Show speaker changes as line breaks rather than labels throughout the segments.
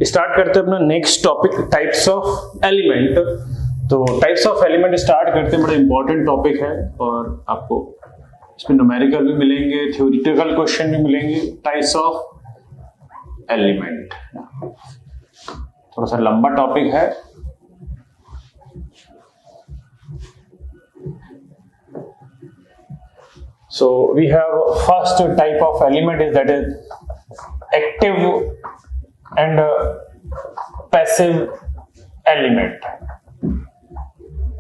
Start करते हैं अपना next topic, types of element. तो टाइप्स ऑफ एलिमेंट स्टार्ट करते हैं, बड़ा इंपॉर्टेंट टॉपिक है और आपको इसमें न्यूमेरिकल भी मिलेंगे, थ्योरेटिकल क्वेश्चन भी मिलेंगे। टाइप्स ऑफ एलिमेंट थोड़ा सा लंबा टॉपिक है। So we have first type of element is that is active and passive element.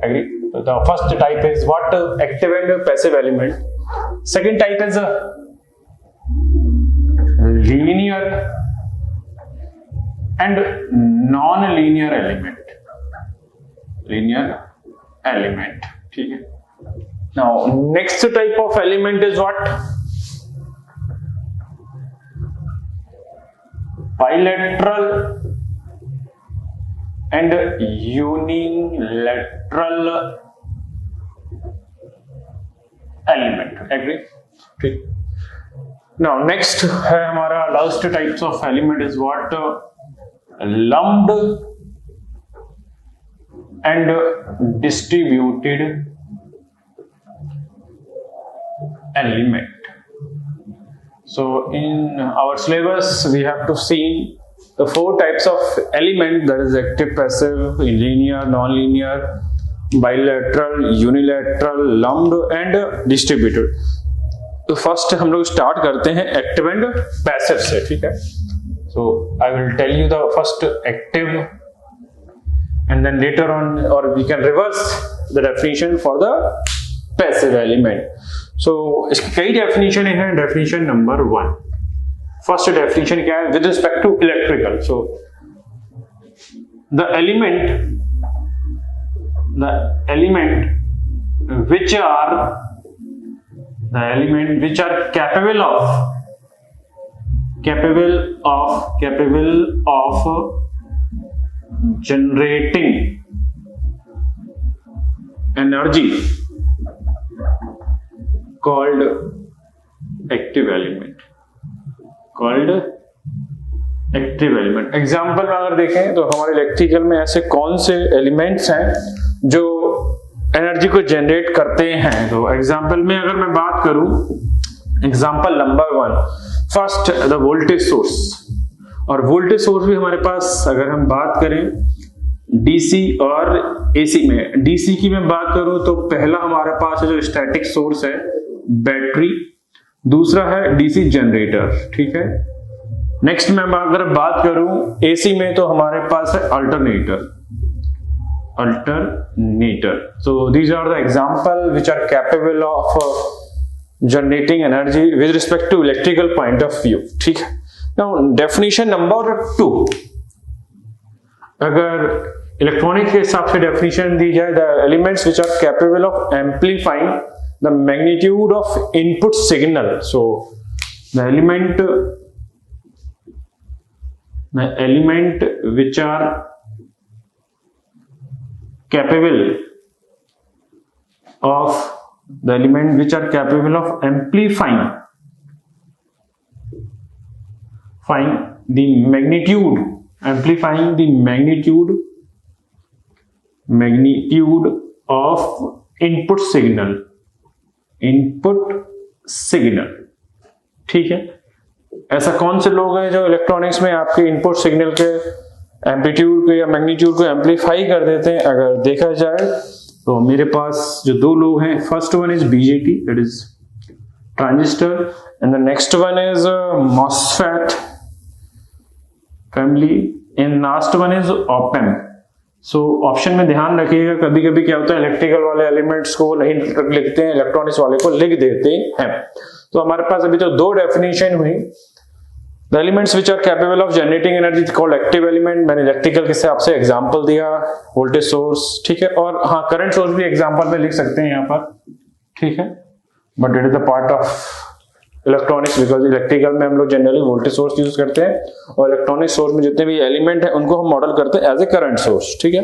Agree? So the first type is what? Active and passive element. Second type is a linear and non-linear element. Linear element. ठीक है? Now next type of element is what? Bilateral and unilateral element. Agree? ठीक. Now next है हमारा last types of element is what? Lumped and distributed element. So in our syllabus we have to see the four types of element, that is active, passive, linear, non-linear, bilateral, unilateral, lumped and distributed. तो first हम लोग start करते हैं active and passive से, ठीक है। So I will tell you the first active and then later on और we can reverse the definition for the passive element. So इसकी कई डेफिनेशन है। डेफिनेशन नंबर 1, फर्स्ट डेफिनेशन क्या है? With respect to electrical, so the element which are capable of generating energy called active element. Example में अगर देखें तो हमारे इलेक्ट्रिकल में ऐसे कौन से एलिमेंट्स हैं जो एनर्जी को जनरेट करते हैं? तो एग्जाम्पल में अगर मैं बात करूं, example number 1, first the voltage source. और वोल्टेज सोर्स भी हमारे पास अगर हम बात करें डीसी और एसी में, डीसी की मैं बात करूं तो पहला हमारे पास है जो स्टैटिक सोर्स है बैटरी, दूसरा है डीसी जनरेटर, ठीक है। नेक्स्ट मैं अगर बात करूं एसी में तो हमारे पास है alternator. So these are the example which are capable of generating energy with respect to electrical point of view, ठीक है। Now definition number 2, अगर इलेक्ट्रॉनिक के हिसाब से डेफिनेशन दी जाए, the elements which are capable of amplifying the magnitude of input signal. So the element which are capable of amplifying the magnitude of input signal, ठीक है। ऐसा कौन से लोग हैं जो इलेक्ट्रॉनिक्स में आपके इनपुट सिग्नल के एम्पलीट्यूड को या मैग्नीट्यूड को एम्पलीफाई कर देते हैं? अगर देखा जाए तो मेरे पास जो 2 लोग हैं, first one is BJT, that is transistor, and the next one is MOSFET family, and last one is op amp. So option में ध्यान रखिएगा, कभी कभी क्या होता है इलेक्ट्रिकल वाले एलिमेंट्स को नहीं लिखते हैं, इलेक्ट्रॉनिक्स वाले को लिख देते हैं। तो हमारे पास अभी तो 2 डेफिनेशन हुई। The elements which are capable of generating energy is called active element। मैंने इलेक्ट्रिकल के हिसाब से एग्जांपल दिया, वोल्टेज सोर्स, ठीक है। और हाँ, करंट सोर्स भी एग्जांपल में लिख सकते हैं यहाँ पर, ठीक है। But it is the part of electronics, because electrical में हम लोग जनरली वोल्टेज सोर्स यूज करते हैं और इलेक्ट्रॉनिक सोर्स में जितने भी एलिमेंट है उनको हम मॉडल करते हैं एज ए करंट सोर्स, ठीक है।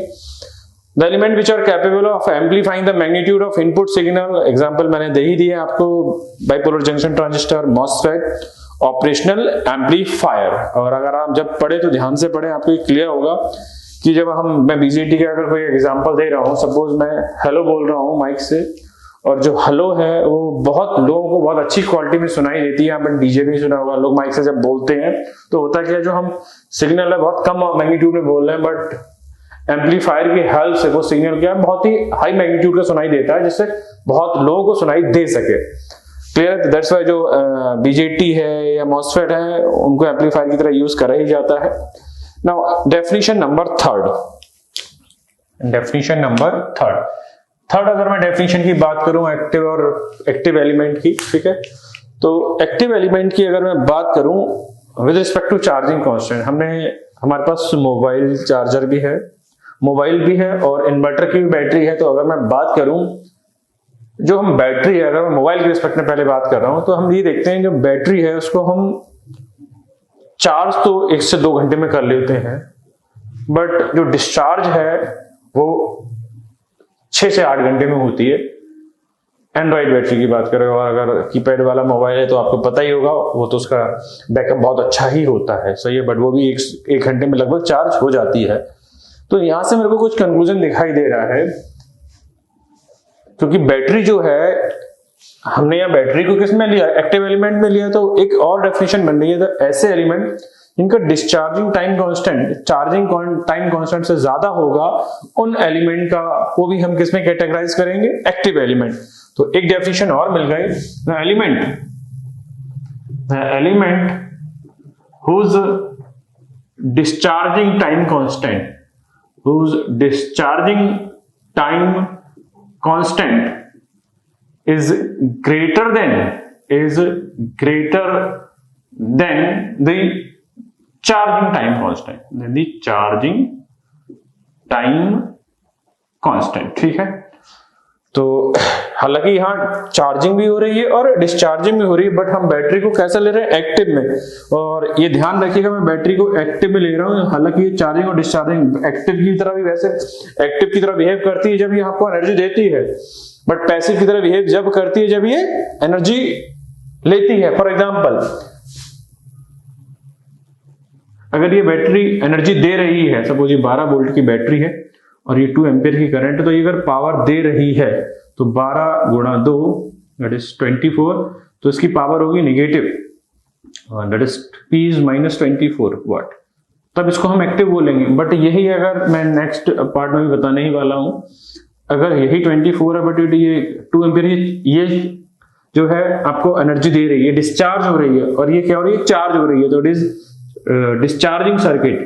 The element which are capable of amplifying the magnitude of input signal, example मैंने दे ही दिया आपको, bipolar junction transistor, MOSFET operational amplifier. और अगर आप जब पढ़े तो ध्यान से पढ़े, आपको क्लियर होगा कि जब मैं बीजेटी का अगर कोई एग्जांपल दे रहा हूँ, सपोज मैं हेलो बोल रहा हूँ माइक से, और जो हेलो है वो बहुत लोगों को बहुत अच्छी क्वालिटी में सुनाई देती है। आपने डीजे भी सुना होगा, लोग माइक से जब बोलते हैं तो होता क्या है, जो हम सिग्नल है बहुत कम मैग्नीट्यूड में बोल रहे हैं, बट एम्पलीफायर की हेल्प से वो सिग्नल क्या है बहुत ही हाई मैग्नीट्यूड का सुनाई देता है, जिससे बहुत लोगों को सुनाई दे सके। क्लियर? दैट्स वाई जो बीजेटी है या मॉसफेट है उनको एम्पलीफायर की तरह यूज करा ही जाता है। नाउ डेफिनेशन नंबर थर्ड अगर मैं डेफिनेशन की बात करूं एक्टिव और एक्टिव एलिमेंट की, ठीक है, तो एक्टिव एलिमेंट की अगर मैं बात करूं with respect to charging constant, हमारे पास मोबाइल चार्जर भी है, मोबाइल भी है और इन्वर्टर की भी बैटरी है। तो अगर मैं बात करूं जो हम बैटरी है, अगर मैं मोबाइल के रिस्पेक्ट में पहले बात कर रहा हूं, तो हम ये देखते हैं जो बैटरी है उसको हम चार्ज तो 1 से 2 घंटे में कर लेते हैं, बट जो डिस्चार्ज है वो 6 से 8 घंटे में होती है। एंड्रॉइड बैटरी की बात करें, और अगर कीपैड वाला मोबाइल है तो आपको पता ही होगा वो तो उसका बैकअप बहुत अच्छा ही होता है, सही है, बट वो भी 1 घंटे में लगभग चार्ज हो जाती है। तो यहां से मेरे को कुछ कंक्लूजन दिखाई दे रहा है, क्योंकि बैटरी जो है, हमने यहाँ बैटरी को किस में लिया, एक्टिव एलिमेंट में लिया, तो एक और डेफिनेशन बन रही है, तो ऐसे एलिमेंट जिनका discharging time constant charging time constant से ज्यादा होगा, उन एलिमेंट का वो भी हम किस में कैटेगराइज करेंगे, एक्टिव एलिमेंट। तो एक डेफिनेशन और मिल गई, element whose discharging time constant is greater than the charging time constant, ठीक है। तो हालांकि यहाँ चार्जिंग भी हो रही है और डिस्चार्जिंग भी हो रही है, बट हम बैटरी को कैसे ले रहे हैं, एक्टिव में। और ये ध्यान रखिएगा, मैं बैटरी को एक्टिव में ले रहा हूँ, हालांकि ये चार्जिंग और डिस्चार्जिंग एक्टिव की तरह भी वैसे एक्टिव की तरह बिहेव करती है जब ये आपको एनर्जी देती है, बट पैसिव की तरह बिहेव जब करती है जब ये एनर्जी लेती है। फॉर एग्जांपल, अगर ये बैटरी एनर्जी दे रही है, सपोज ये 12 वोल्ट की बैटरी है और ये 2 एम्पियर की करंट है, तो ये अगर पावर दे रही है तो 12 गुणा 2 दैट इज 24, तो इसकी पावर होगी negative, that is P is -24 वाट, तब इसको हम एक्टिव बोलेंगे। बट यही अगर मैं नेक्स्ट पार्ट में भी बताने ही वाला हूं, अगर यही 24 है बट ये 2 एम्पियर ये जो है आपको एनर्जी दे रही है, डिस्चार्ज हो रही है, और ये क्या हो रही है, चार्ज हो रही है, तो इट इज डिस्चार्जिंग सर्किट,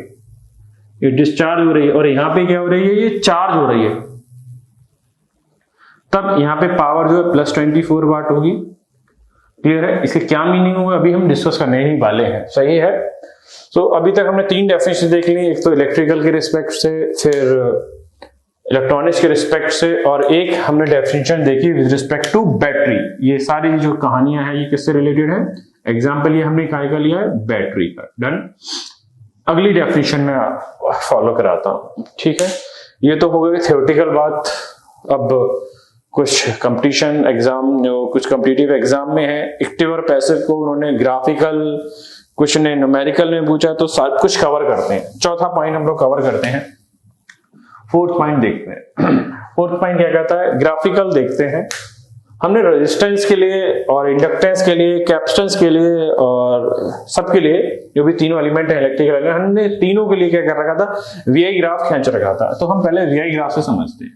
ये डिस्चार्ज हो रही है, और यहां पे क्या हो रही है, ये चार्ज हो रही है, तब यहां पे पावर जो है +24 वाट होगी। क्लियर है? इसके क्या मीनिंग होगा अभी हम डिस्कस करने ही वाले हैं, सही है। तो अभी तक हमने 3 डेफिनेशन देख ली, एक तो इलेक्ट्रिकल के रिस्पेक्ट से, फिर इलेक्ट्रॉनिक्स के रिस्पेक्ट से, और एक हमने डेफिनेशन देखी विद रिस्पेक्ट टू बैटरी। ये सारी जो कहानियां हैं ये किससे रिलेटेड है, एग्जाम्पल ये हमने काय का लिया है, बैटरी का। डन। अगली डेफिनेशन में फॉलो कराता हूं, ठीक है। ये तो हो गई थ्योरेटिकल बात। अब कुछ कंपटीशन एग्जाम, जो कुछ कॉम्पिटिटिव एग्जाम में है, एक्टिव और पैसिव को उन्होंने ग्राफिकल, कुछ ने न्यूमेरिकल में पूछा, तो सब कुछ कवर करते हैं। चौथा पॉइंट हम लोग कवर करते हैं, फोर्थ पॉइंट देखते हैं। फोर्थ पॉइंट क्या कहता है, ग्राफिकल देखते हैं। हमने रेजिस्टेंस के लिए और इंडक्टेंस के लिए, कैपेसिटेंस के लिए और सबके लिए, जो भी तीनों एलिमेंट है इलेक्ट्रिकल, हमने तीनों के लिए क्या कर रखा था, वीआई ग्राफ खींच रखा था। तो हम पहले वीआई ग्राफ से समझते हैं,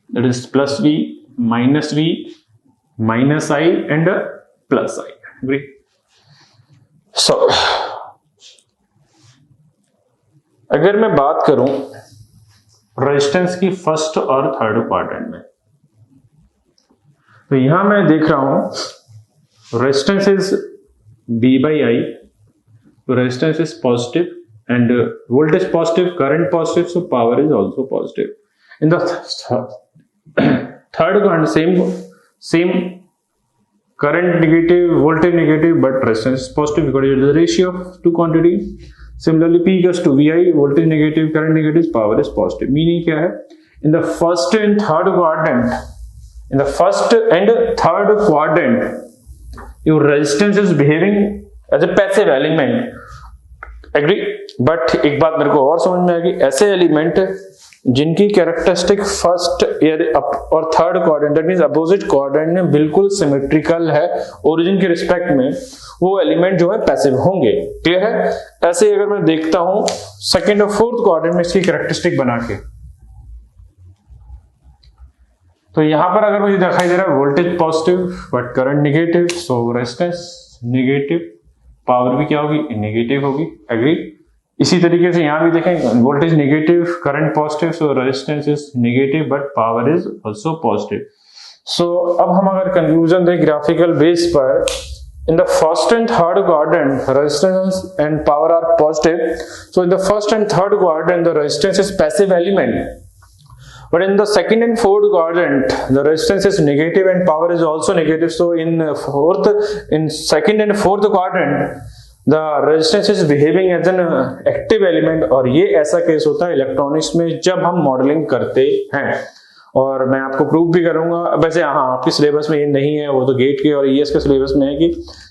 that is +V, -V, -I and +I। Agree? So अगर मैं बात करूं रेजिस्टेंस की फर्स्ट और थर्ड क्वाड्रेंट में, तो यहां मैं देख रहा हूं रेजिस्टेंस इज V/I, तो resistance is positive end voltage positive, current positive, so power is also positive. In the third quadrant same current negative, voltage negative, but resistance is positive because it is the ratio of two quantity. Similarly, P equals to VI, voltage negative, current negative, power is positive. Meaning क्या है? In the first and third quadrant, your resistance is behaving as a passive element. Agree? But एक बात मेरे को और समझ में आएगी, ऐसे एलिमेंट जिनकी कैरेक्टरिस्टिक फर्स्ट और third quadrant that means opposite quadrant में बिल्कुल सिमेट्रिकल है ओरिजिन के रिस्पेक्ट में, वो एलिमेंट जो है पैसिव होंगे। क्लियर है? ऐसे अगर मैं देखता हूं सेकंड और फोर्थ क्वाड्रेंट में इसकी कैरेक्टरिस्टिक बना के, तो यहां पर अगर मुझे दिखाई दे रहा है voltage positive but current negative, so resistance negative, power भी क्या होगी? नेगेटिव होगी। एग्री? इसी तरीके से यहां भी देखें voltage negative, current positive, so resistance is negative but power is also positive. So अब हम अगर कंक्लूजन दें ग्राफिकल बेस पर, in the first and third quadrant resistance and power are positive, so in the first and third quadrant the resistance is passive element, but in the second and fourth quadrant the resistance is negative and power is also negative. So in second and fourth quadrant the resistance is behaving as an active element, और ये ऐसा case होता है electronics में जब हम modelling करते हैं, और मैं आपको प्रूव भी करूंगा। वैसे हाँ, आपके सिलेबस में ये नहीं है, वो तो गेट के और ईएस के सिलेबस में है कि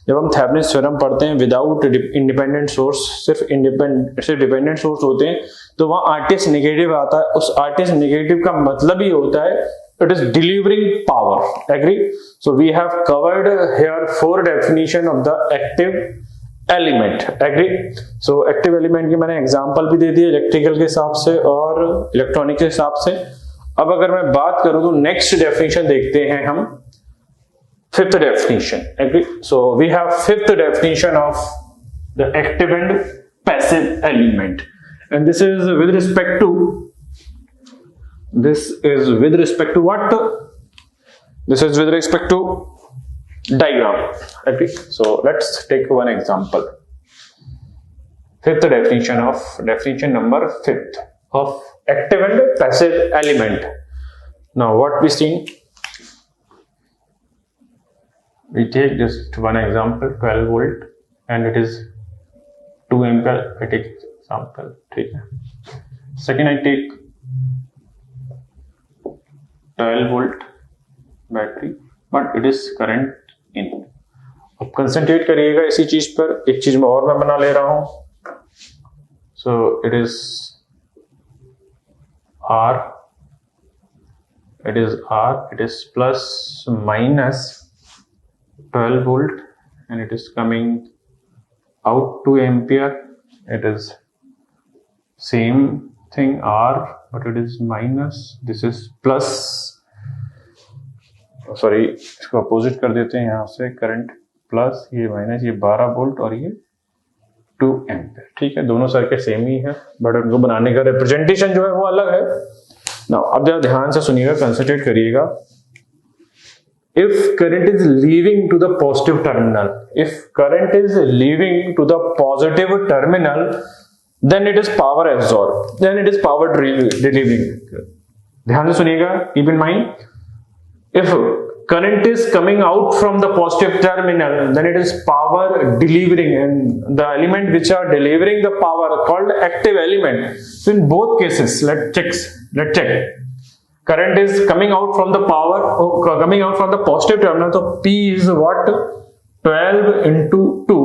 जब हम थेवेनिन्स थ्योरम पढ़ते हैं विदाउट इंडिपेंडेंट सोर्स, सिर्फ डिपेंडेंट सोर्स होते हैं, तो वहां आरटीएस नेगेटिव आता है। उस आरटीएस नेगेटिव का मतलब ही होता है it is delivering power. Agree? So we have covered here 4 definition of the active element. Agree? So active element की मैंने एग्जांपल भी दे दी इलेक्ट्रिकल के हिसाब से और इलेक्ट्रॉनिक के हिसाब से। अब अगर मैं बात करूं तो नेक्स्ट डेफिनेशन देखते हैं हम, fifth definition. Agree? So we have fifth definition of the active and passive element, and this is with respect to what? This is with respect to diagram. Okay, so let's take one example. Definition number 5 of active and passive element. Now what we see, we take just one example, 12 volt, and it is 2 ampere. I take example, ठीक है. Second I take 12 volt battery, but it is current in. अब concentrate करिएगा इसी चीज पर, एक चीज में और मैं बना ले रहा हूं। So it is R, it is plus minus 12 volt and it is coming out 2 ampere. It is same thing R, but it is minus, this is plus, sorry इसको अपोजिट कर देते हैं, यहां से करंट प्लस, ये minus, ये 12 volt और ये 2 एम्पीयर। ठीक है, दोनों सर्किट सेम ही है बट उनको बनाने का रिप्रेजेंटेशन जो है वो अलग है। नाउ अब जरा ध्यान से सुनिएगा, कंसंट्रेट करिएगा। If current is leaving to the positive terminal, then it is power absorb, then it is power delivering. ध्यान से सुनिएगा, keep in mind, if current is coming out from the positive terminal, then it is power delivering, and the element which are delivering the power are called active element. So in both cases, let's check. Current is coming out from the positive terminal, so P is what? 12 into 2,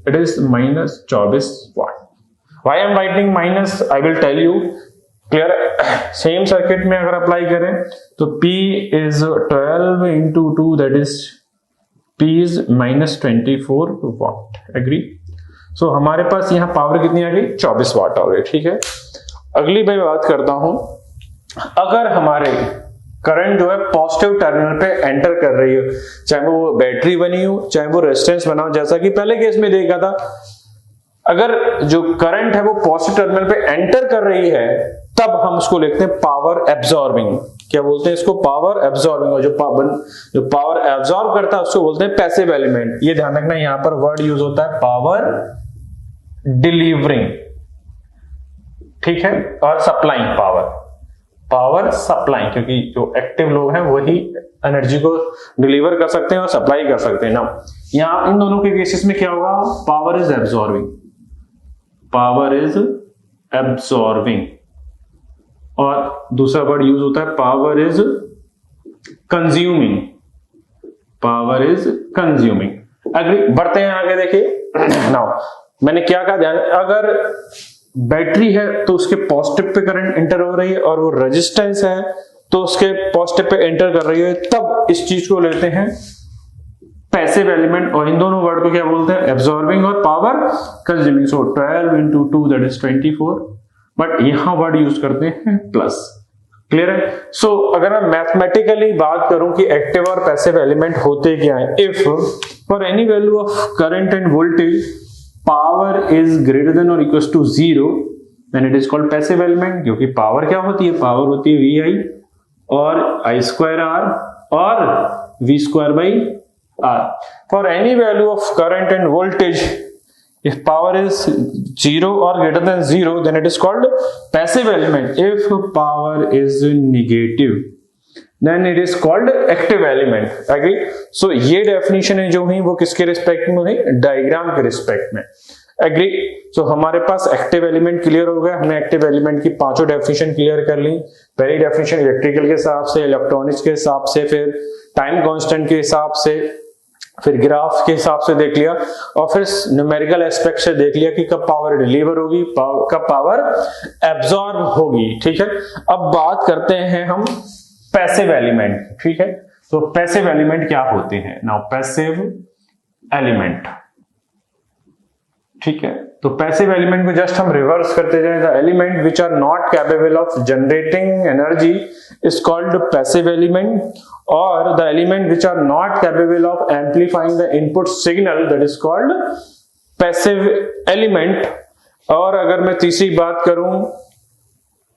it is minus 24 watt. Why I am writing minus, I will tell you. Clear? Same circuit में अगर apply करें तो P is 12 into 2, that is P is minus 24 watt. Agree? सो हमारे पास यहाँ power कितनी आ गई? 24 वाट आ गई। ठीक है, अगली मैं बात करता हूं, अगर हमारे करंट जो है पॉजिटिव टर्मिनल पे एंटर कर रही हो, चाहे वो बैटरी बनी हो, चाहे वो रेजिस्टेंस बना हो, जैसा कि पहले केस में देखा था, अगर जो करंट है वो पॉजिटिव टर्मिनल पे एंटर कर रही है, तब हम उसको लिखते हैं पावर एब्सॉर्बिंग। क्या बोलते हैं इसको? Power absorbing. और जो पावर एब्सॉर्ब करता है उसको बोलते हैं पैसिव एलिमेंट। ये ध्यान रखना, यहां पर वर्ड यूज होता है पावर डिलीवरिंग। ठीक है, और सप्लाइंग पावर सप्लाइंग, क्योंकि जो एक्टिव लोग हैं वही एनर्जी को डिलीवर कर सकते हैं और सप्लाई कर सकते हैं ना। यहां इन दोनों के केसेस में क्या होगा? पावर इज एब्सॉर्बिंग, और दूसरा वर्ड यूज होता है पावर इज कंज्यूमिंग। अग्री, बढ़ते हैं आगे। देखिए नाउ मैंने क्या कहा ध्यान, अगर बैटरी है तो उसके पॉजिटिव पे करंट एंटर हो रही है और वो रेजिस्टेंस है तो उसके पॉजिटिव पे एंटर कर रही है, तब इस चीज को लेते हैं पैसिव एलिमेंट। और इन दोनों वर्ड को क्या बोलते हैं, एब्सॉर्बिंग और power consuming. So 12 into 2 that is 24, but यहां वर्ड यूज करते हैं प्लस। क्लियर है? सो अगर मैं मैथमेटिकली बात करूं कि एक्टिव और पैसिव एलिमेंट होते क्या है, if for any value of current and voltage power is greater than और equal to 0 then it is called passive element. क्योंकि पावर क्या होती है, पावर होती है VI और I²R और V²/R। For any value of current and voltage, if power is 0 or greater than 0, then it is called passive element. If power is negative, then it is called active element. Agree? So ये definition है जो हुई वो किसके respect में हुई, diagram के respect में। एग्री? सो हमारे पास एक्टिव एलिमेंट क्लियर हो गया, हमने एक्टिव एलिमेंट की पांचों डेफिनेशन क्लियर कर ली। पहली डेफिनेशन इलेक्ट्रिकल के हिसाब से, इलेक्ट्रॉनिक्स के हिसाब से, फिर टाइम कांस्टेंट के हिसाब से, फिर ग्राफ के हिसाब से देख लिया, और फिर न्यूमेरिकल एस्पेक्ट से देख लिया कि कब पावर डिलीवर होगी, कब पावर एब्जॉर्ब होगी। ठीक है, अब बात करते हैं हम पैसिव एलिमेंट। ठीक है, तो पैसिव एलिमेंट क्या होते हैं? नाउ पैसिव एलिमेंट, ठीक है, तो पैसिव एलिमेंट को जस्ट हम रिवर्स करते जाए, the element which are not capable of generating energy is called passive element, और the element which are not capable of amplifying the input signal that is called passive element. और अगर मैं तीसरी बात करूं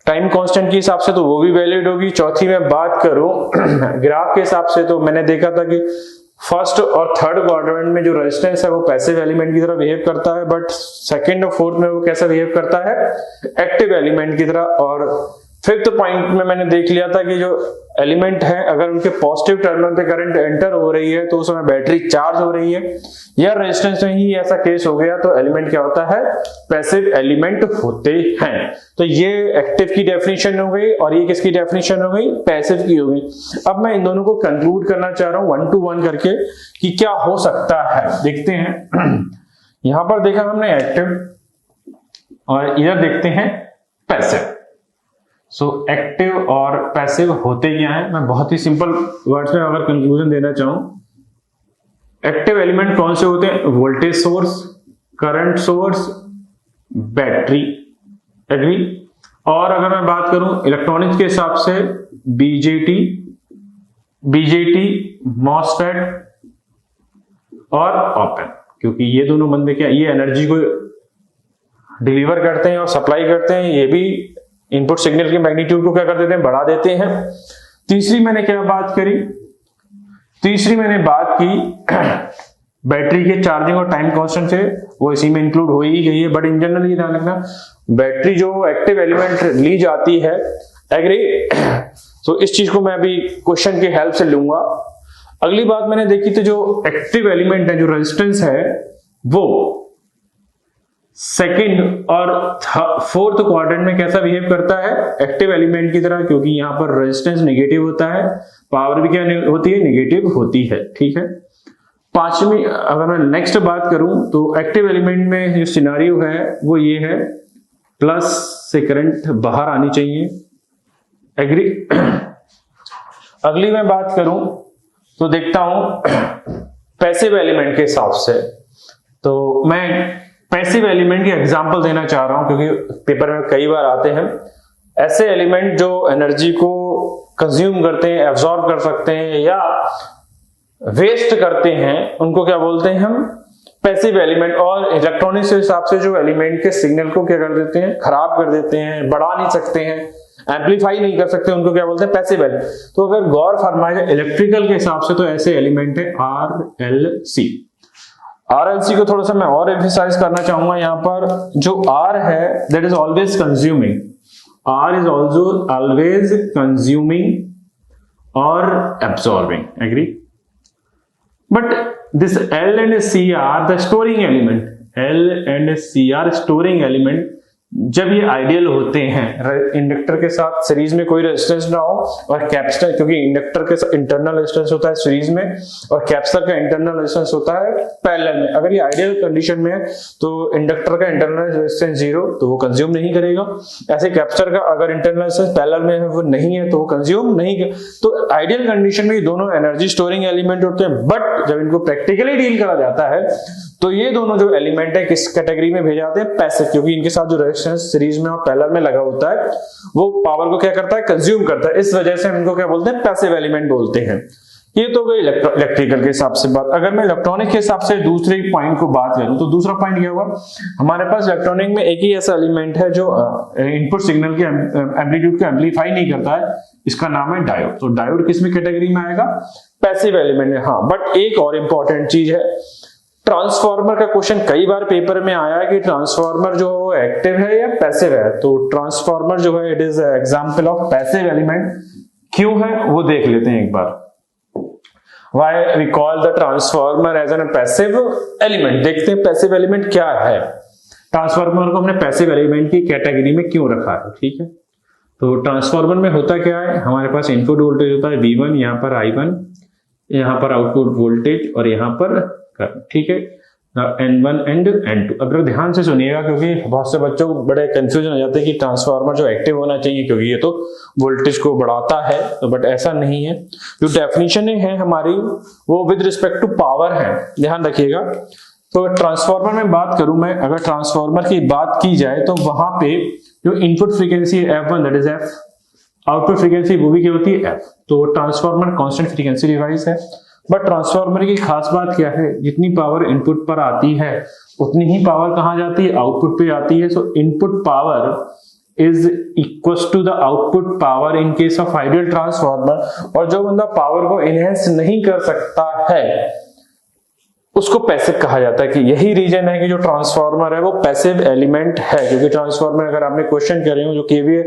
टाइम कांस्टेंट के हिसाब से तो वो भी वैलिड होगी। चौथी में बात करूं ग्राफ के हिसाब से तो मैंने देखा था कि फर्स्ट और थर्ड क्वाड्रेंट में जो रेजिस्टेंस है वो पैसिव एलिमेंट की तरह बिहेव करता है, बट सेकंड और फोर्थ में वो कैसा बिहेव करता है, एक्टिव एलिमेंट की तरह। और फिफ्थ पॉइंट में मैंने देख लिया था कि जो एलिमेंट है अगर उनके पॉजिटिव टर्मिनल पे करंट एंटर हो रही है तो उस समय बैटरी चार्ज हो रही है, या रेजिस्टेंस में ही ऐसा केस हो गया तो एलिमेंट क्या होता है, पैसिव एलिमेंट होते हैं। तो ये एक्टिव की डेफिनेशन हो गई और ये किसकी डेफिनेशन हो गई, पैसिव की हो गई। अब मैं इन दोनों को कंक्लूड करना चाह रहा हूं 1 to 1 करके कि क्या हो सकता है, देखते हैं। यहां पर देखा हमने एक्टिव और इधर देखते हैं पैसिव। सो एक्टिव और पैसिव होते क्या है, मैं बहुत ही सिंपल वर्ड्स में अगर कंक्लूजन देना चाहूं, एक्टिव एलिमेंट कौन से होते हैं, voltage source, current source, battery. Agree? और अगर मैं बात करूं इलेक्ट्रॉनिक्स के हिसाब से बीजेटी, मॉसफेट और ओपन, क्योंकि ये दोनों बंदे क्या, ये एनर्जी को डिलीवर करते हैं और सप्लाई करते हैं, ये भी इनपुट सिग्नल के मैग्नीट्यूड को क्या कर देते हैं, बढ़ा देते हैं। तीसरी मैंने क्या बात करी, तीसरी मैंने बात की बैटरी के चार्जिंग और टाइम कांस्टेंट से, वो इसी में इंक्लूड हो ही गई है, बट इन जनरल ये ध्यान रखना बैटरी जो एक्टिव एलिमेंट ली जाती है। एग्री? तो इस चीज को मैं अभी क्वेश्चन की हेल्प से लूंगा। अगली बात मैंने देखी थी, जो एक्टिव एलिमेंट है, जो रेजिस्टेंस है, वो सेकंड और फोर्थ क्वाड्रेंट में कैसा बिहेव करता है, एक्टिव एलिमेंट की तरह, क्योंकि यहां पर रेजिस्टेंस नेगेटिव होता है, पावर भी क्या होती है, नेगेटिव होती है। ठीक है, पांचवी अगर मैं नेक्स्ट बात करूं तो एक्टिव एलिमेंट में जो सिनारियो है वो ये है, प्लस से करंट बाहर आनी चाहिए। एग्री? अगली मैं बात करूं तो देखता हूं पैसिव एलिमेंट के हिसाब से, तो मैं पैसिव एलिमेंट की एग्जांपल देना चाह रहा हूं क्योंकि पेपर में कई बार आते हैं ऐसे एलिमेंट जो एनर्जी को कंज्यूम करते हैं, एब्जॉर्ब कर सकते हैं या वेस्ट करते हैं, उनको क्या बोलते हैं हम, पैसिव एलिमेंट। और इलेक्ट्रॉनिक्स के हिसाब से जो एलिमेंट के सिग्नल को क्या कर देते हैं, खराब कर देते हैं, बढ़ा नहीं सकते हैं, एम्पलीफाई नहीं कर सकते, उनको क्या बोलते हैं, पैसिव एलिमेंट। तो अगर गौर फरमाए इलेक्ट्रिकल के हिसाब से तो ऐसे एलिमेंट है RLC। RLC को थोड़ा सा मैं और एम्फसाइज करना चाहूंगा यहां पर, जो R है that is always consuming, R is also always consuming और absorbing. Agree? But this L and C are the storing element. L and C are storing element. जब ये आइडियल होते हैं, इंडक्टर के साथ सीरीज में कोई रेजिस्टेंस ना हो और कैपेसिटर, क्योंकि इंडक्टर के साथ इंटरनल रेजिस्टेंस होता है सीरीज में और कैपेसिटर का इंटरनल रेजिस्टेंस होता है पैरेलल में। अगर ये आइडियल कंडीशन में है तो इंडक्टर का इंटरनल रेजिस्टेंस 0 तो वो कंज्यूम नहीं करेगा। ऐसे कैपेसिटर का अगर इंटरनल रेजिस्टेंस पैरेलल में है वो नहीं है तो वो कंज्यूम नहीं कर। तो आइडियल कंडीशन में ये दोनों एनर्जी स्टोरिंग एलिमेंट होते हैं, बट जब इनको प्रैक्टिकली डील करा जाता है तो ये दोनों जो एलिमेंट है किस कैटेगरी में भेजे जाते हैं? पैसिव, क्योंकि इनके साथ जो रेजिस्टेंस सीरीज में और पैरेलल में लगा होता है वो पावर को क्या करता है? कंज्यूम करता है। इस वजह से हम इनको क्या बोलते हैं? पैसिव एलिमेंट बोलते हैं। ये तो गई इलेक्ट्रिकल के हिसाब से बात। अगर मैं इलेक्ट्रॉनिक के हिसाब से दूसरे पॉइंट को बात करूं तो दूसरा पॉइंट क्या होगा? हमारे पास इलेक्ट्रॉनिक में एक ही ऐसा एलिमेंट है जो इनपुट सिग्नल के एम्पलीट्यूड को एम्पलीफाई नहीं करता है, इसका नाम है डायोड। तो डायोड किस में कैटेगरी में आएगा? पैसिव एलिमेंट है। हाँ, बट एक और इंपॉर्टेंट चीज है, ट्रांसफार्मर का क्वेश्चन कई बार पेपर में आया है कि ट्रांसफार्मर जो एक्टिव है या पैसिव है। तो ट्रांसफार्मर जो है it is example of passive element. क्यों है वो देख लेते हैं एक बार। Why we call the transformer as a passive element? देखते हैं पैसिव एलिमेंट क्या है। ट्रांसफार्मर को हमने पैसिव एलिमेंट की कैटेगरी में क्यों रखा है, ठीक है। तो ट्रांसफार्मर में होता क्या है, हमारे पास इनपुट वोल्टेज होता है V1, यहाँ पर I1, यहाँ पर आउटपुट वोल्टेज और यहाँ पर करंट, ठीक है, N1 एंड N2। अगर ध्यान से सुनिएगा क्योंकि बहुत से बच्चों को बड़े कंफ्यूजन हो जाते हैं कि ट्रांसफार्मर जो एक्टिव होना चाहिए क्योंकि ये तो वोल्टेज को बढ़ाता है, तो बट ऐसा नहीं है। जो डेफिनेशन है हमारी वो विद रिस्पेक्ट टू पावर है, ध्यान रखिएगा। तो ट्रांसफार्मर में बात करूं मैं, अगर ट्रांसफार्मर की बात की जाए तो वहां पे जो इनपुट फ्रीक्वेंसी है F1 that is F, output frequency वो भी क्या होती है F। तो ट्रांसफार्मर कांस्टेंट फ्रीक्वेंसी डिवाइस है। बट ट्रांसफार्मर की खास बात क्या है, जितनी पावर इनपुट पर आती है उतनी ही पावर कहां जाती है? आउटपुट पे आती है। So input power is equal to the output power in case of ideal transformer. और जो बंदा पावर को इनहेंस नहीं कर सकता है उसको पैसिव कहा जाता है। कि यही रीजन है कि जो ट्रांसफार्मर है वो पैसिव एलिमेंट है, क्योंकि ट्रांसफार्मर अगर आपने क्वेश्चन कर रहे हो जो केवीए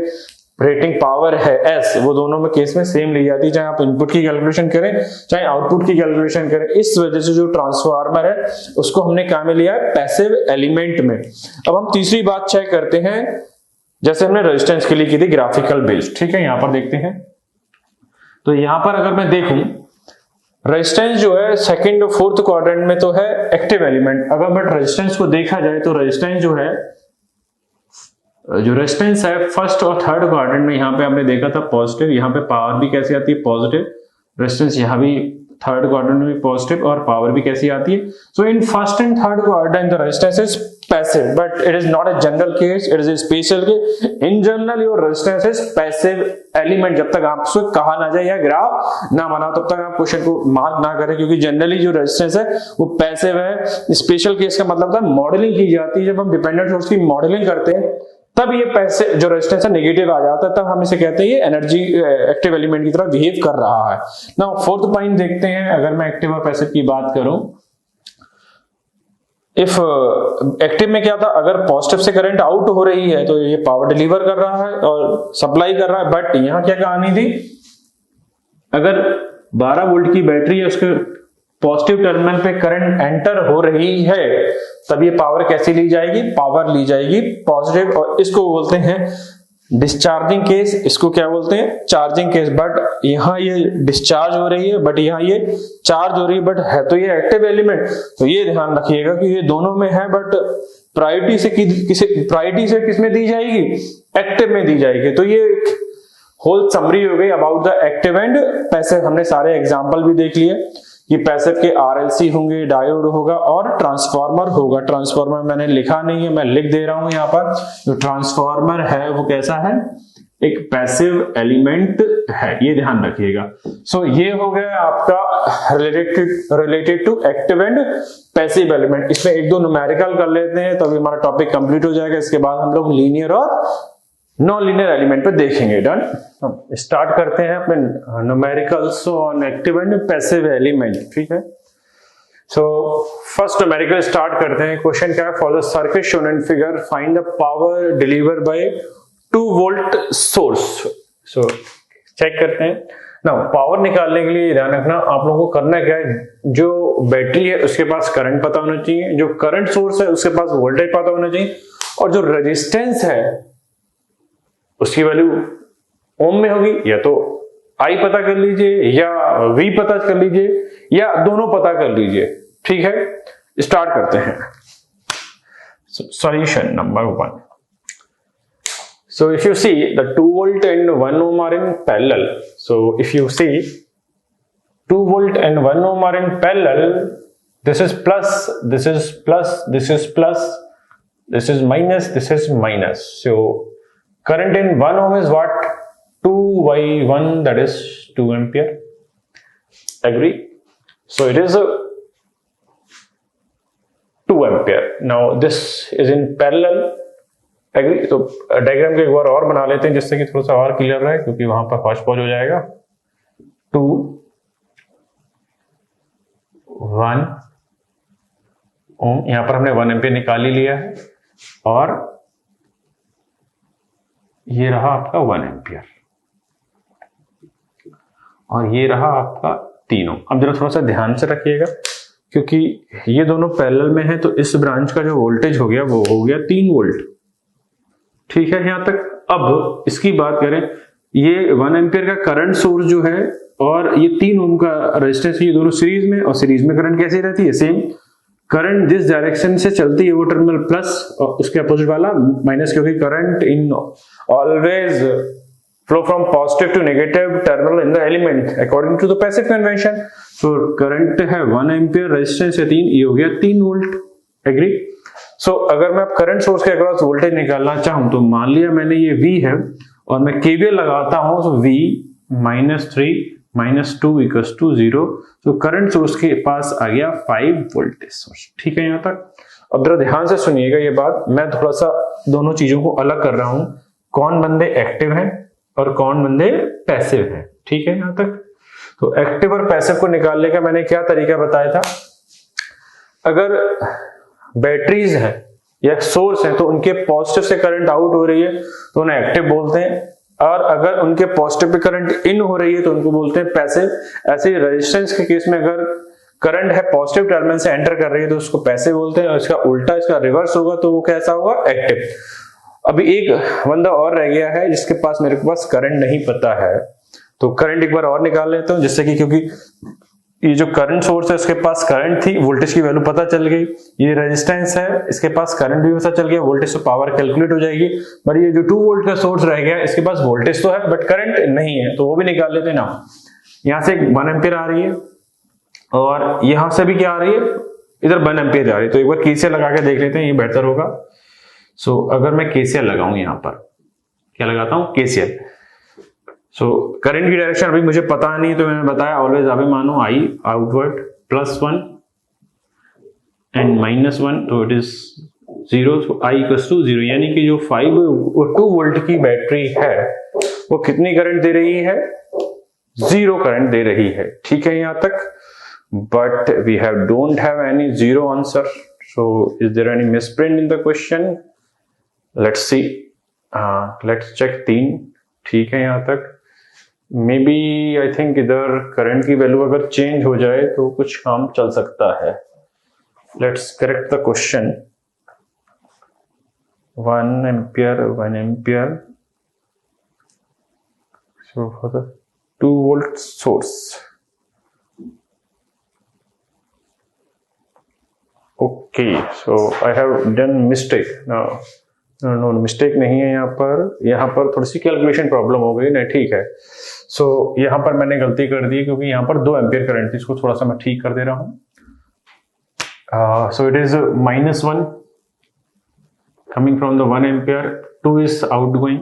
रेटिंग पावर है S, वो दोनों में केस में सेम ली जाती है, चाहे आप इनपुट की कैलकुलेशन करें चाहे आउटपुट की कैलकुलेशन करें। इस वजह से जो ट्रांसफार्मर है उसको हमने क्या में लिया है? पैसिव एलिमेंट में। अब हम तीसरी बात चेक करते हैं, जैसे हमने रेजिस्टेंस के लिए की थी ग्राफिकल बेस्ड, ठीक है। यहां पर देखते हैं तो यहां पर अगर मैं देखूं रेजिस्टेंस जो है सेकंड और फोर्थ क्वाड्रेंट में तो है एक्टिव एलिमेंट। अगर बट रेजिस्टेंस को देखा जाए तो रेजिस्टेंस जो रेजिस्टेंस है फर्स्ट और थर्ड क्वाड्रेंट में, यहाँ पे आपने देखा था पॉजिटिव, यहाँ पे पावर भी कैसी आती है? पॉजिटिव। रेजिस्टेंस यहाँ भी थर्ड क्वाड्रेंट में पॉजिटिव और पावर भी कैसी आती है? So in first and third quadrant the resistance is passive, but it is not a general case, it is a special case. In general your resistance is passive element. जब तक आपसे कहा ना जाए या ग्राफ ना बनाओ तब तक आप क्वेश्चन को मार्क ना करें, क्योंकि जनरली जो रेजिस्टेंस है वो पैसिव है। स्पेशल केस का मतलब था मॉडलिंग की जाती है, जब हम डिपेंडेंट सोर्स की मॉडलिंग करते हैं तब ये पैसे जो रेजिस्टेंस है नेगेटिव आ जाता है, तब हम इसे कहते हैं ये एनर्जी एक्टिव एलिमेंट की तरह बिहेव कर रहा है। ना फोर्थ पॉइंट देखते हैं, अगर मैं एक्टिव और पैसिव की बात करूं, इफ एक्टिव में क्या था, अगर पॉजिटिव से करंट आउट हो रही है तो ये पावर डिलीवर कर रहा है और सप्लाई कर रहा है। बट यहां क्या कहानी थी, अगर 12 वोल्ट की बैटरी है उसके पॉजिटिव टर्मिनल पे करंट एंटर हो रही है तब ये पावर कैसी ली जाएगी? पावर ली जाएगी पॉजिटिव। और इसको बोलते हैं डिस्चार्जिंग केस, इसको क्या बोलते हैं? Charging case. बट यहाँ ये डिस्चार्ज हो रही है बट यहाँ ये चार्ज हो रही है, बट है तो ये एक्टिव एलिमेंट। तो ये ध्यान रखिएगा कि ये दोनों में है, बट प्रायोरिटी से किसमें दी जाएगी? एक्टिव में दी जाएगी। तो ये होल समरी हो गई about the active and passive. हमने सारे एग्जाम्पल भी देख लिए कि पैसिव के RLC होंगे, डायोड होगा और ट्रांसफार्मर होगा। ट्रांसफार्मर मैंने लिखा नहीं है, मैं लिख दे रहा हूं यहाँ पर। जो ट्रांसफार्मर है वो कैसा है? एक पैसिव एलिमेंट है, ये ध्यान रखिएगा। सो ये हो गया आपका related to active and passive element. इसमें एक दो न्यूमेरिकल कर लेते हैं तभी हमारा टॉपिक कंप्लीट हो जाएगा। इसके बाद हम लोग लीनियर और नॉन लीनियर एलिमेंट पे देखेंगे। डन। स्टार्ट करते हैं अपने numericals on active and passive element, ठीक है। सो फर्स्ट न्यूमेरिकल स्टार्ट करते हैं। क्वेश्चन क्या है? For the circuit shown in figure find the power deliver by 2 volt source. So check करते हैं ना। पावर निकालने के लिए ध्यान रखना आप लोगों को करना क्या है, जो बैटरी है उसके पास करंट पता होना चाहिए, जो करंट सोर्स है उसके पास वोल्टेज पता होना चाहिए, और जो रेजिस्टेंस है उसकी वैल्यू ओम में होगी, या तो आई पता कर लीजिए या वी पता कर लीजिए या दोनों पता कर लीजिए। ठीक है, स्टार्ट करते हैं। Solution number 1। So if you see the 2 volt and 1 ohm are in parallel. So if you see 2 volt and 1 ohm are in parallel, this is plus, this is plus, this is plus, this is minus, this is minus. So current in 1 ohm is what? 2 by 1, that is 2 ampere. Agree? So it is a 2 ampere. Now this is in parallel. Agree? तो diagram को एक बार और बना लेते हैं जिससे कि थोड़ा सा और क्लियर रहे, क्योंकि वहां पर हौच पौच हो जाएगा। 2 1 ओम, यहां पर हमने 1 एम्पियर निकाल ही लिया है, और ये रहा आपका 1 एम्पियर, और ये रहा आपका 3 ओम। अब जरा थोड़ा सा ध्यान से रखिएगा, क्योंकि ये दोनों पैरेलल में है, तो इस ब्रांच का जो वोल्टेज हो गया वो हो गया 3 वोल्ट। ठीक है यहां तक। अब इसकी बात करें, ये 1 एम्पियर का करंट सोर्स जो है और ये 3 ओम का रेजिस्टेंस, ये दोनों सीरीज में, और सीरीज में करंट कैसी रहती है? सेम। करंट जिस डायरेक्शन से चलती है वो टर्मिनल प्लस और उसके अपोजिट वाला माइनस, क्योंकि current in always flow from positive to negative terminal in the element according to the passive convention. तो करंट है 1 एम्पियर, रेजिस्टेंस है 3, ये हो गया 3 वोल्ट। एग्री? सो अगर मैं करंट सोर्स के अक्रॉस वोल्टेज निकालना चाहूं, तो मान लिया मैंने ये V है और मैं KVL लगाता हूं, तो V -3 -2 = 0। तो करंट सोर्स के पास आ गया 5 वोल्टेज सोर्स। ठीक है यहां तक। अब जरा ध्यान से सुनिएगा ये बात, मैं थोड़ा सा दोनों चीजों को अलग कर रहा हूं, कौन बंदे एक्टिव हैं और कौन बंदे पैसिव हैं। ठीक है यहां तक। तो एक्टिव और पैसिव को निकालने का मैंने क्या तरीका बताया था? अगर बैटरीज है या सोर्स है तो उनके पॉजिटिव से करंट आउट हो रही है तो उन्हें एक्टिव बोलते हैं, और अगर उनके पॉजिटिव पे करंट इन हो रही है तो उनको बोलते हैं पैसिव। ऐसे ही रेजिस्टेंस के केस में अगर करंट है पॉजिटिव टर्मिनल से एंटर कर रही है तो उसको पैसिव बोलते हैं, और इसका उल्टा, इसका रिवर्स होगा तो वो कैसा होगा? एक्टिव। अभी एक बंदा और रह गया है जिसके पास मेरे पास करंट नहीं पता है, तो करंट एक बार और निकाल लेता हूं, जिससे कि, क्योंकि ये जो करंट सोर्स है उसके पास करंट थी, वोल्टेज की वैल्यू पता चल गई। ये रेजिस्टेंस है, इसके पास करंट भी पता चल गया, वोल्टेज से पावर कैलकुलेट हो जाएगी। पर ये जो 2 वोल्ट का सोर्स रह गया, इसके पास वोल्टेज तो है बट करंट नहीं है, तो वो भी निकाल लेते हैं ना। यहां से 1 एम्पियर आ रही है और यहां से भी क्या आ रही है? इधर 1 एम्पियर आ रही है। तो एक बार KCL लगा के देख लेते हैं, ये बेहतर होगा। सो अगर मैं KCL लगाऊं, यहां पर क्या लगाता हूं? KCL। सो करंट की डायरेक्शन अभी मुझे पता नहीं, तो मैंने बताया ऑलवेज अभी मानो I आउटवर्ड +1 एंड -1, तो इट इज 0। तो I = 0, यानी कि जो 2 वोल्ट की बैटरी है वो कितनी करंट दे रही है? 0 करंट दे रही है। ठीक है यहां तक। But we don't have any 0 answer. So is there any misprint in the question? Let's see, let's check 3। ठीक है यहां तक। मे बी आई थिंक इधर करंट की वैल्यू अगर चेंज हो जाए तो कुछ काम चल सकता है। Let's correct the question. 1 ampere 1 ampere, so for the 2 volt source, okay, so I have done mistake. No, mistake नहीं है यहाँ पर थोड़ी सी कैलकुलेशन प्रॉब्लम हो गई। नहीं, ठीक है। सो यहाँ पर मैंने गलती कर दी, क्योंकि यहाँ पर 2 एम्पियर करंट थी, इसको थोड़ा सा मैं ठीक कर दे रहा हूँ। So it is -1 coming from the 1 ampere, 2 is outgoing,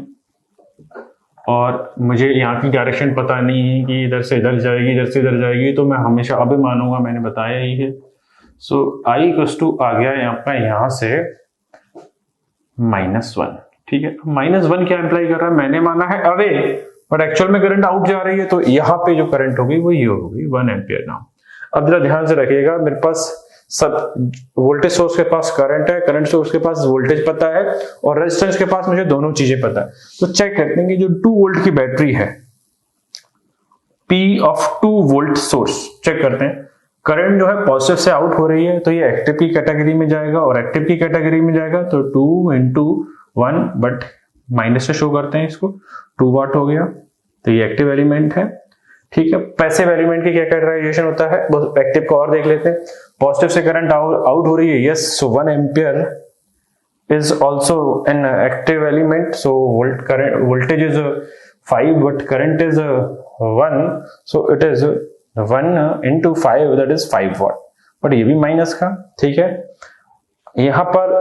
और मुझे यहाँ की डायरेक्शन पता नहीं है कि इधर से इधर जाएगी, इधर से इधर जाएगी, तो मैं हमेशा अभी मानूंगा, मैंने बताया ही है। सो I = आ गया यहाँ से -1। ठीक है, -1 क्या इंप्लाई कर रहा है? मैंने माना है अवे, बट एक्चुअल में करंट आउट जा रही है, तो यहाँ पे जो करंट होगी वो ये होगी 1 एम्पियर। नाउ अब जरा ध्यान से रखिएगा, मेरे पास सब वोल्टेज सोर्स के पास करंट है, करंट सोर्स के पास वोल्टेज पता है, और रेजिस्टेंस के पास मुझे दोनों चीजें पता है। तो चेक करते हैं कि जो 2 वोल्ट की बैटरी है, P of 2 volt source, check करते हैं करंट जो है पॉजिटिव से आउट हो रही है तो ये एक्टिव की कैटेगरी में जाएगा, और एक्टिव की कैटेगरी में जाएगा तो 2 into 1, बट माइनस से शो करते हैं इसको, 2 वाट हो गया, तो ये एक्टिव एलिमेंट है। ठीक है, पैसिव एलिमेंट की क्या कैटेगराइजेशन होता है, एक्टिव को और देख लेते हैं। पॉजिटिव से करंट आउट हो रही है, yes, so 1 ampere is also an active element, so voltage is 5 but current is 1, so it is 1 into 5, that is 5 watt, but ये भी माइनस का। ठीक है, यहां पर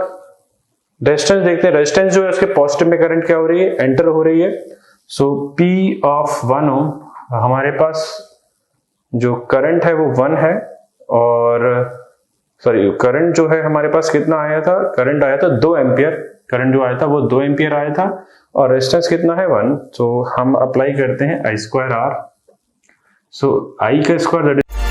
रेजिस्टेंस देखते हैं, रेजिस्टेंस जो है उसके पॉजिटिव में करंट क्या हो रही है, एंटर हो रही है, सो P of 1 ohm, हमारे पास जो करंट है वो 1 है, और सॉरी करंट जो है हमारे पास कितना आया था, करंट आया था 2 एम्पियर, करंट जो आया था वो 2 एम्पियर आया था, और रेजिस्टेंस कितना है 1, तो हम अप्लाई करते हैं I square R, so I का स्क्वायर दैट इज